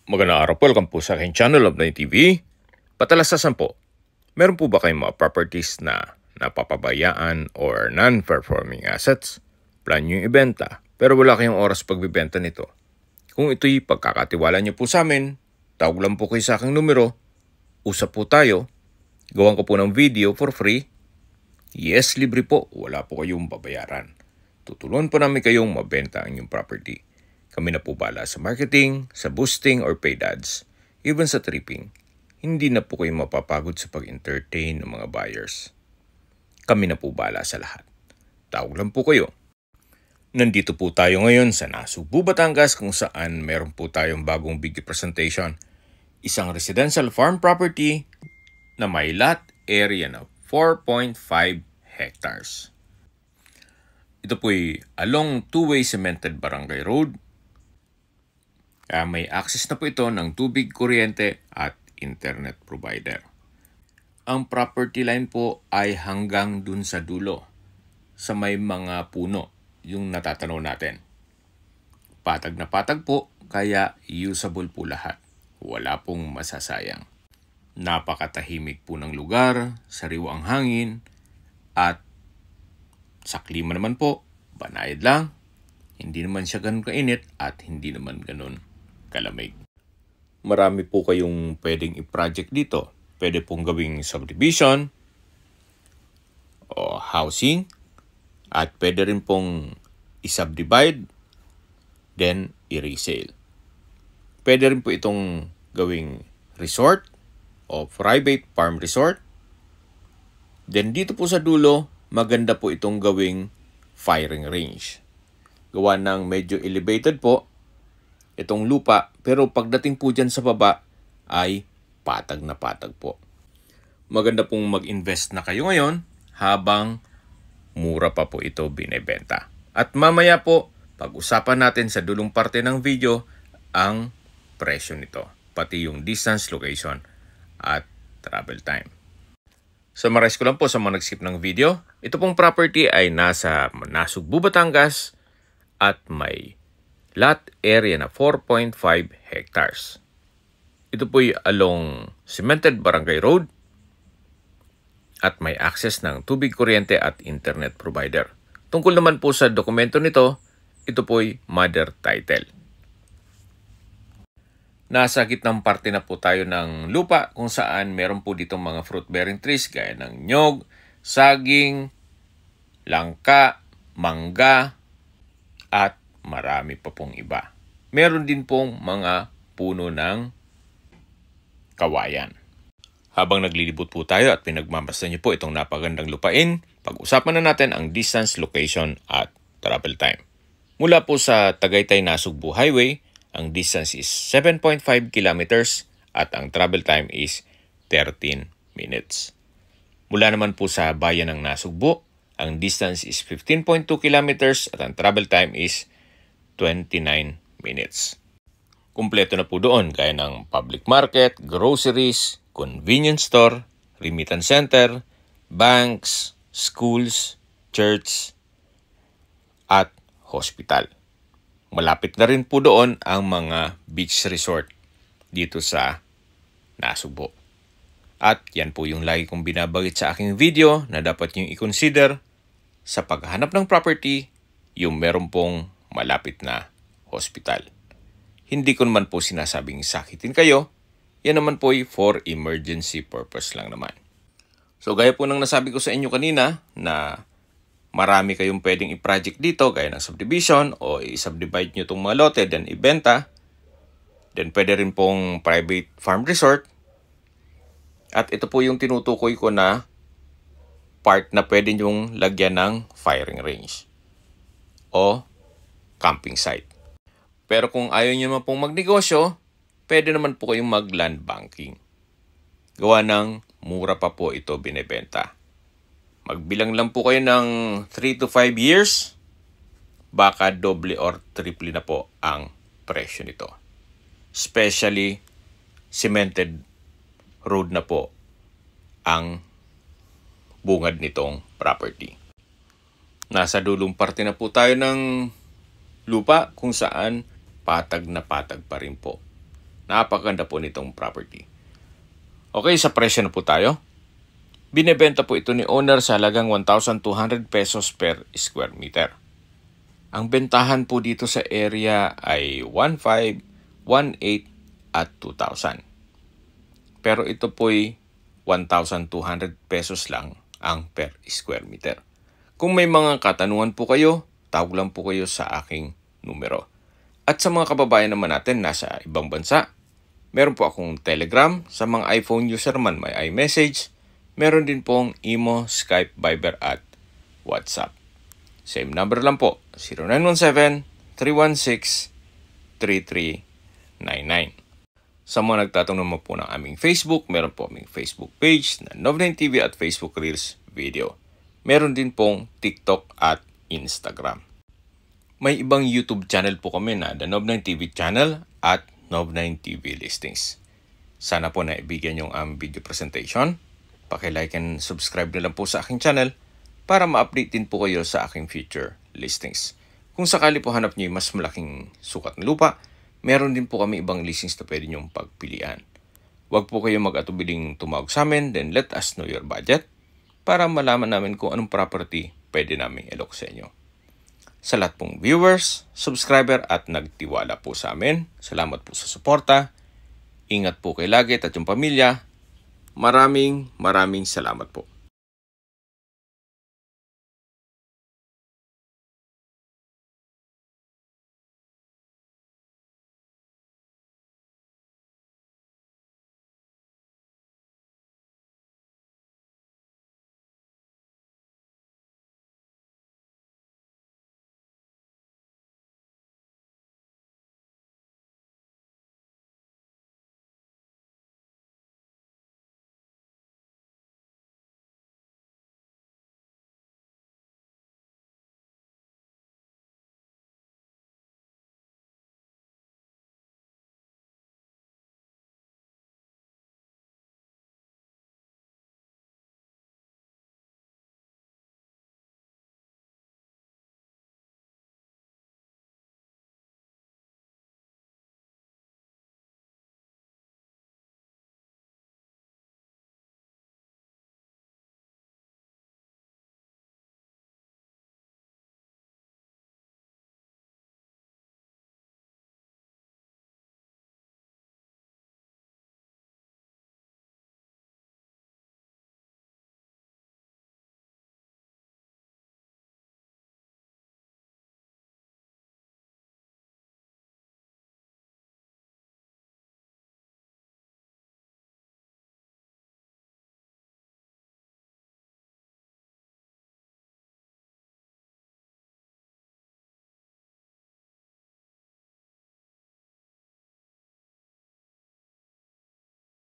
Magandang araw po, welcome po sa aking channel of Nine TV. Patalasasan po, meron po ba kayong mga properties na napapabayaan or non-performing assets? Plan nyo yung ibenta, pero wala kayong oras pagbibenta nito. Kung ito'y pagkakatiwala nyo po sa amin, tawag lang po kayo sa aking numero, usap po tayo, gawan ko po ng video for free. Yes, libre po, wala po kayong babayaran. Tutulungan po namin kayong mabenta ang inyong property. Kami na po bala sa marketing, sa boosting or paid ads, even sa tripping. Hindi na po kayo mapapagod sa pag-entertain ng mga buyers. Kami na po bala sa lahat. Tawag lang po kayo. Nandito po tayo ngayon sa Nasugbu, Batangas kung saan meron po tayong bagong video presentation. Isang residential farm property na may lot area na 4.5 hectares. Ito po'y along two-way cemented barangay road. May access na po ito ng tubig, kuryente at internet provider. Ang property line po ay hanggang dun sa dulo, sa may mga puno, yung natatanaw natin. Patag na patag po, kaya usable po lahat. Wala pong masasayang. Napakatahimik po ng lugar, sariwa ang hangin, at sa klima naman po, banayad lang. Hindi naman siya ganun kainit at hindi naman ganun kalamig. Marami po kayong pwedeng i-project dito. Pwede pong gawing subdivision o housing at pwede rin pong i-subdivide then i-resale. Pwede rin po itong gawing resort o private farm resort. Then dito po sa dulo, maganda po itong gawing firing range. Gawa ng medyo elevated po itong lupa, pero pagdating po dyan sa baba ay patag na patag po. Maganda pong mag-invest na kayo ngayon habang mura pa po ito binebenta. At mamaya po, pag-usapan natin sa dulong parte ng video ang presyo nito, pati yung distance, location at travel time. Summarize ko lang po sa mga nag-skip ng video. Ito pong property ay nasa Nasugbu, Batangas at may lot area na 4.5 hectares. Ito po'y along cemented barangay road at may access ng tubig, kuryente at internet provider. Tungkol naman po sa dokumento nito, ito po'y mother title. Nasa gitnang parte na po tayo ng lupa kung saan meron po ditong mga fruit-bearing trees gaya ng nyog, saging, langka, mangga, at marami pa pong iba. Meron din pong mga puno ng kawayan. Habang naglilibot po tayo at pinagmamasdan niyo po itong napagandang lupain, pag-usapan na natin ang distance, location at travel time. Mula po sa Tagaytay-Nasugbu Highway, ang distance is 7.5 kilometers at ang travel time is 13 minutes. Mula naman po sa bayan ng Nasugbu, ang distance is 15.2 kilometers at ang travel time is 29 minutes. Kumpleto na po doon gaya ng public market, groceries, convenience store, remittance center, banks, schools, church, at hospital. Malapit na rin po doon ang mga beach resort dito sa Nasugbu. At yan po yung lagi kong binabagit sa aking video na dapat nyo i-consider sa paghahanap ng property, yung meron pong malapit na hospital. Hindi ko naman po sinasabing sakitin kayo. Yan naman po ay for emergency purpose lang naman. So gaya po ng nasabi ko sa inyo kanina na marami kayong pwedeng i-project dito gaya ng subdivision o i-subdivide nyo itong mga lote then ibenta. Then pwede rin pong private farm resort. At ito po yung tinutukoy ko na part na pwede nyong lagyan ng firing range o camping site. Pero kung ayaw nyo naman pong magnegosyo, pwede naman po kayong mag-land banking. Gawa ng mura pa po ito binebenta. Magbilang lang po kayo ng 3 to 5 years, baka doble or triple na po ang presyo nito. Especially, cemented road na po ang bungad nitong property. Nasa dulong parte na po tayo ng lupa kung saan patag na patag pa rin po. Napakaganda po nitong property. Okay, sa presyo na po tayo. Binebenta po ito ni owner sa halagang 1,200 pesos per square meter. Ang bentahan po dito sa area ay 1,500, 1,800 at 2,000. Pero ito po'y 1,200 pesos lang ang per square meter. Kung may mga katanungan po kayo, tawag lang po kayo sa aking numero. At sa mga kababayan naman natin nasa ibang bansa, meron po akong Telegram. Sa mga iPhone user man may iMessage. Meron din pong Imo, Skype, Viber at WhatsApp. Same number lang po, 0917-316-3399. Sa mga nagtatanong naman po ng aming Facebook, meron po aming Facebook page na Nov9 TV at Facebook Reels Video. Meron din pong TikTok at Instagram. May ibang YouTube channel po kami na The Nov9 TV Channel at Nov9 TV Listings. Sana po naibigyan yung video presentation. Paki-like and subscribe na lang po sa aking channel para ma-update din po kayo sa aking future listings. Kung sakali po hanap niyo yung mas malaking sukat ng lupa, meron din po kami ibang listings na pwede niyong pagpilian. Huwag po kayo mag-atubiling tumawag sa amin, then let us know your budget para malaman namin kung anong property pwede namin ilok sa inyo. Sa lahat pong viewers, subscriber at nagtiwala po sa amin, salamat po sa suporta. Ingat po kayo lagi at yung pamilya. Maraming salamat po.